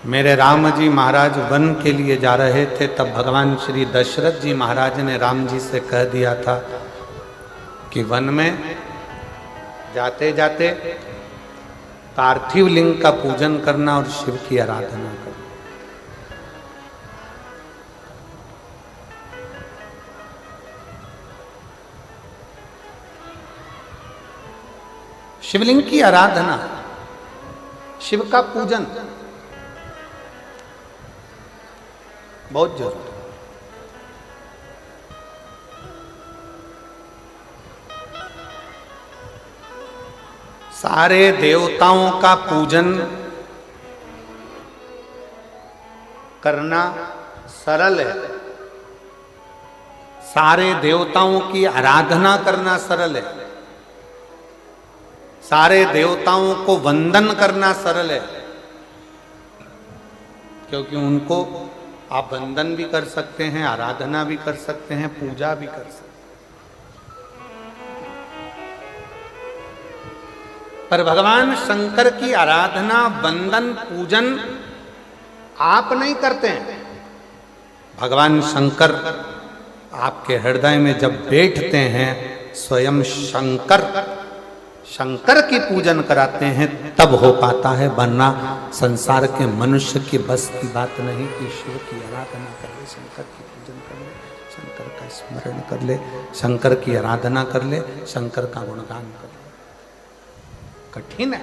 मेरे राम जी महाराज वन के लिए जा रहे थे, तब भगवान श्री दशरथ जी महाराज ने राम जी से कह दिया था कि वन में जाते जाते पार्थिव लिंग का पूजन करना और शिव की आराधना करना। शिवलिंग की आराधना, शिव का पूजन बहुत जरूरी है। सारे देवताओं का पूजन करना सरल है, सारे देवताओं की आराधना करना सरल है, सारे देवताओं को वंदन करना सरल है, क्योंकि उनको आप वंदन भी कर सकते हैं, आराधना भी कर सकते हैं, पूजा भी कर सकते हैं। पर भगवान शंकर की आराधना, वंदन, पूजन आप नहीं करते हैं। भगवान शंकर आपके हृदय में जब बैठते हैं, स्वयं शंकर शंकर की पूजन कराते हैं, तब हो पाता है, वरना संसार के मनुष्य की बस की बात नहीं कि शिव की आराधना कर ले, शंकर की पूजन कर ले, शंकर का स्मरण कर ले, शंकर की आराधना कर ले, शंकर का गुणगान कर ले। कठिन है।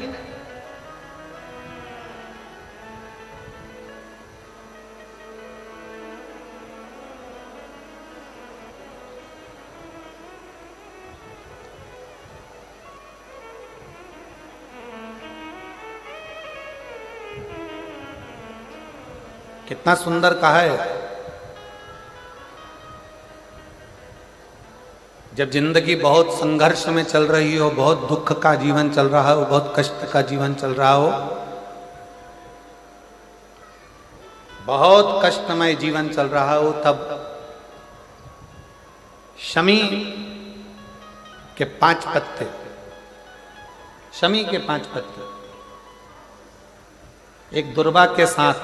कितना सुंदर कहा है। जब जिंदगी बहुत संघर्ष में चल रही हो, बहुत दुख का जीवन चल रहा हो, बहुत कष्ट का जीवन चल रहा हो, बहुत कष्टमय जीवन चल रहा हो, तब शमी के 5 पत्ते, शमी के 5 पत्ते एक दुर्वा के साथ,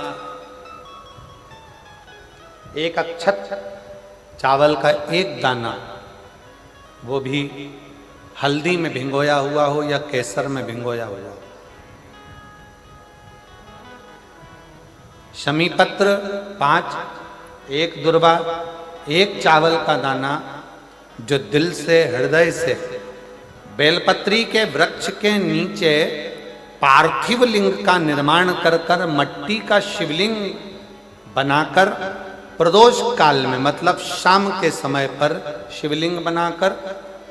एक अक्षत चावल का एक दाना, वो भी हल्दी में भिंगोया हुआ हो या केसर में भिंगोया हुआ हो, शमी पत्र 5, एक दुर्वा, एक चावल का दाना, जो दिल से, हृदय से बेलपत्री के वृक्ष के नीचे पार्थिव लिंग का निर्माण कर कर, मट्टी का शिवलिंग बनाकर, प्रदोष काल में मतलब शाम के समय पर शिवलिंग बनाकर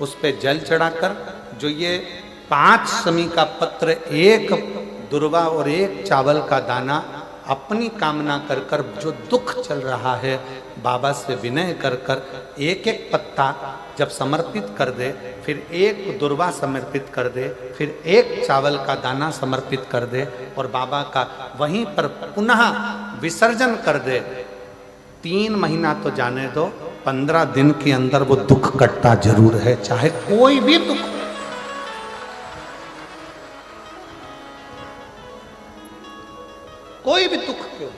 उस पे जल चढ़ाकर, जो ये 5 शमी का पत्र, एक दुर्वा और एक चावल का दाना, अपनी कामना कर कर, जो दुख चल रहा है, बाबा से विनय कर कर एक एक पत्ता जब समर्पित कर दे, फिर एक दुर्वा समर्पित कर दे, फिर एक चावल का दाना समर्पित कर दे और बाबा का वहीं पर पुनः विसर्जन कर दे, 3 महीना तो जाने दो, 15 दिन के अंदर वो दुख कटता जरूर है, चाहे कोई भी दुख, कोई भी दुख क्यों,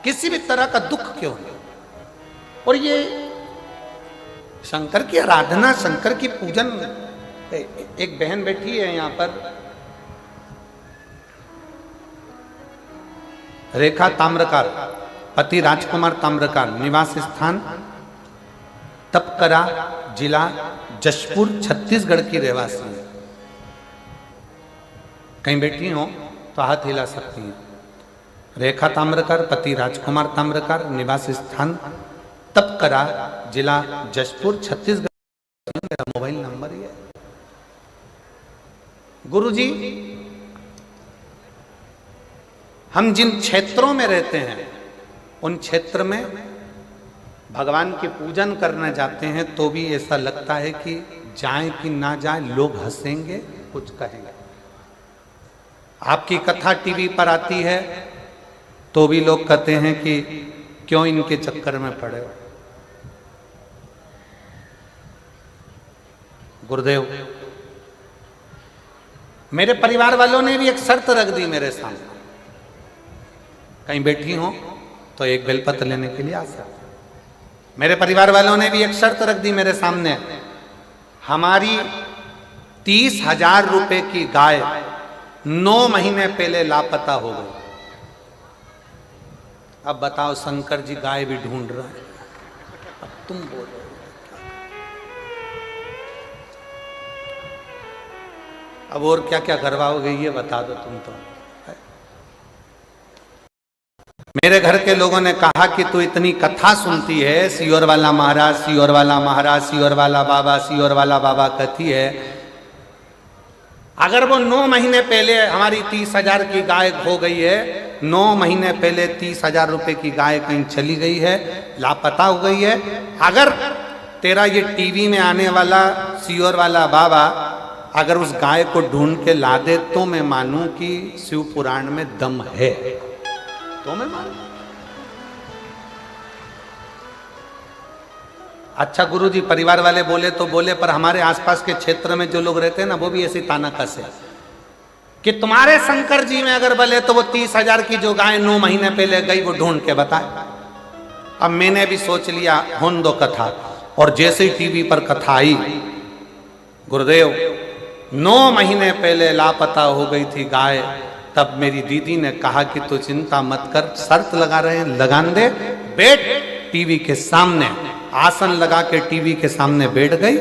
किसी भी तरह का दुख क्यों नहीं। और ये शंकर की आराधना, शंकर की पूजन, एक बहन बैठी है यहां पर, रेखा ताम्रकार, पति राजकुमार ताम्रकार, निवास स्थान तपकरा, जिला जशपुर, छत्तीसगढ़ की रहवासी है। कहीं बैठी हो तो हाथ हिला सकती हैं। रेखा ताम्रकार, पति राजकुमार ताम्रकार, निवास स्थान तपकरा, जिला जशपुर, छत्तीसगढ़। मेरा मोबाइल नंबर ही है। गुरुजी, हम जिन क्षेत्रों में रहते हैं, उन क्षेत्र में भगवान की पूजन करने जाते हैं तो भी ऐसा लगता है कि जाए कि ना जाए, लोग हंसेंगे, कुछ कहेंगे। आपकी कथा टीवी पर आती है तो भी लोग कहते हैं कि क्यों इनके चक्कर में पड़े हो। गुरुदेव, मेरे परिवार वालों ने भी एक शर्त रख दी मेरे सामने, कहीं बैठी हो तो एक बेलपत्र लेने के लिए आ सकते। मेरे परिवार वालों ने भी एक शर्त रख दी मेरे सामने, हमारी 30,000 रुपए की गाय 9 महीने पहले लापता हो गई। अब बताओ शंकर जी गाय भी ढूंढ रहे हैं, अब तुम बोलो अब और क्या क्या करवाओगे ये बता दो तुम तो। मेरे घर के लोगों ने कहा कि तू इतनी कथा सुनती है, सियोर वाला महाराज, सियोर वाला महाराज, सियोर वाला बाबा, सियोर वाला बाबा कहती है, अगर वो 9 महीने पहले हमारी 30,000 की गाय खो गई है, 9 महीने पहले 30,000 रुपए की गाय कहीं चली गई है, लापता हो गई है, अगर तेरा ये टीवी में आने वाला सियोर वाला बाबा अगर उस गाय को ढूंढ के ला दे तो मैं मानूं कि शिव पुराण में दम है, तो मैं मानूं। अच्छा गुरुजी, परिवार वाले बोले तो बोले, पर हमारे आसपास के क्षेत्र में जो लोग रहते हैं ना, वो भी ऐसी ताना कसे कि तुम्हारे शंकर जी में अगर बोले तो वो 30,000 की जो गाय 9 महीने पहले गई वो ढूंढ के बताए। अब मैंने भी सोच लिया होन दो कथा, और जैसे ही टीवी पर कथा आई, गुरुदेव 9 महीने पहले लापता हो गई थी गाय, तब मेरी दीदी ने कहा कि तू चिंता मत कर, शर्त लगा रहे हैं, लगान दे, बैठ टीवी के सामने, आसन लगा के टीवी के सामने बैठ गई,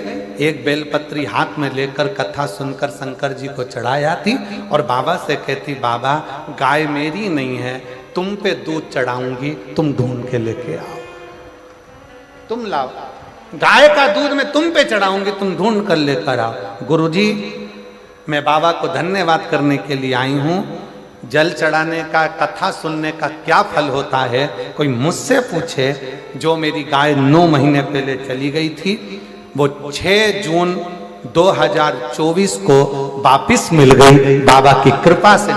एक बेलपत्री हाथ में लेकर कथा सुनकर शंकर जी को चढ़ाया थी और बाबा से कहती, बाबा गाय मेरी नहीं है, तुम पे दूध चढ़ाऊंगी, तुम ढूंढ के लेके आओ, तुम लाओ, गाय का दूध मैं तुम पे चढ़ाऊंगी, तुम ढूंढ कर लेकर आओ। गुरुजी, मैं बाबा को धन्यवाद करने के लिए आई हूं। जल चढ़ाने का, कथा सुनने का क्या फल होता है, कोई मुझसे पूछे। जो मेरी गाय 9 महीने पहले चली गई थी, वो 6 जून 2024 को वापिस मिल गई, बाबा की कृपा से।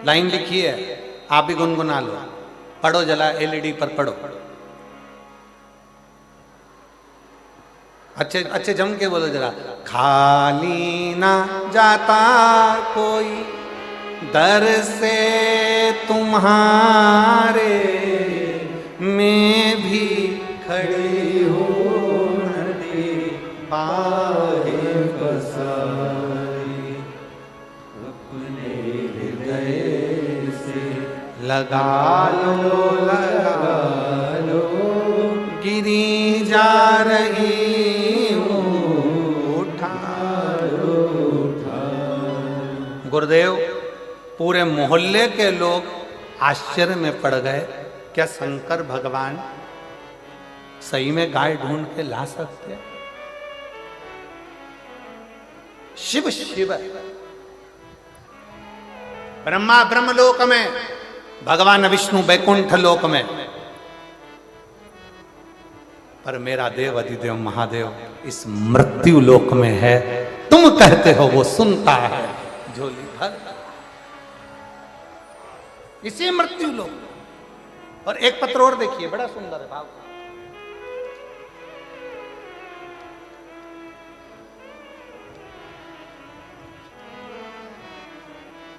लाइन लिखी है, आप भी गुनगुना लो, पढ़ो जला, एलईडी पर पढ़ो, अच्छे अच्छे जम के बोलो जरा। खाली ना जाता कोई दर से तुम्हारे, मैं भी खड़ी हूँ नदी बाहे बसाई, अपने हृदय से लगा लो गिरी जा रही गुरुदेव। पूरे मोहल्ले के लोग आश्चर्य में पड़ गए, क्या शंकर भगवान सही में गाय ढूंढ के ला सकते हैं? शिव शिव, ब्रह्मा ब्रह्मलोक में, भगवान विष्णु बैकुंठ लोक में, पर मेरा देव अधिदेव महादेव इस मृत्यु लोक में है। तुम कहते हो वो सुनता है, झोली भर, इसी मृत्यु लोक। और एक पत्र और देखिए, बड़ा सुंदर है भाव।